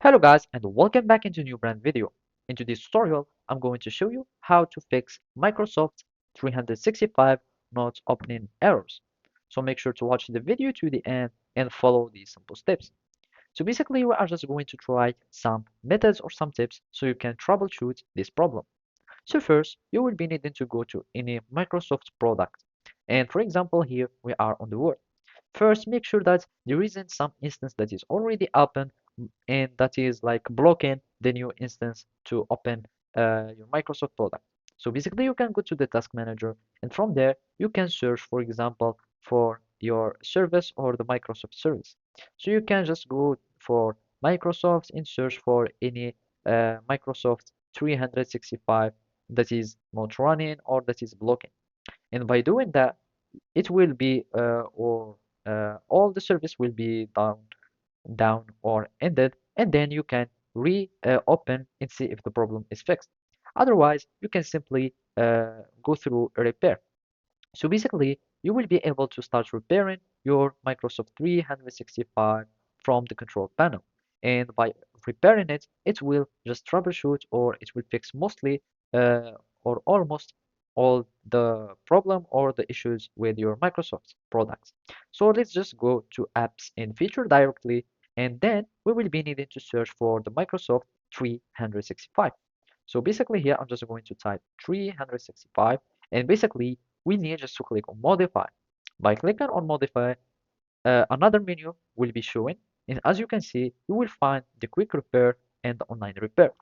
Hello guys and welcome back into a new brand video. In today's tutorial, I'm going to show you how to fix Microsoft 365 not opening errors. So make sure to watch the video to the end and follow these simple steps. So basically we are just going to try some methods or some tips so you can troubleshoot this problem. So first, you will be needing to go to any Microsoft product. And for example, here we are on the Word. First, make sure that there isn't some instance that is already open and that is like blocking the new instance to open your Microsoft product. So basically, you can go to the task manager, and from there, you can search, for example, for your service or the Microsoft service. So you can just go for Microsoft and search for any Microsoft 365 that is not running or that is blocking. And by doing that, it will be or all the service will be down or ended, and then you can reopen and see if the problem is fixed. Otherwise, you can simply go through a repair. So basically, you will be able to start repairing your Microsoft 365 from the control panel. And by repairing it, it will just troubleshoot or it will fix mostly or almost all the problem or the issues with your Microsoft products. So let's just go to apps and feature directly, and then we will be needing to search for the Microsoft 365. So basically here I'm just going to type 365, and basically we need just to click on modify. By clicking on modify, another menu will be showing, and as you can see, you will find the quick repair and the online repair.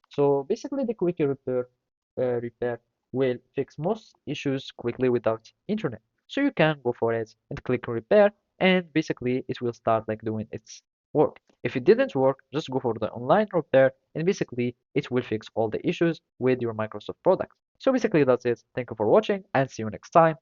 So basically the quick repair will fix most issues quickly without internet. So you can go for it and click repair, and basically it will start like doing its work. If it didn't work, just go for the online repair, and basically it will fix all the issues with your Microsoft product. So basically that's it. Thank you for watching and see you next time.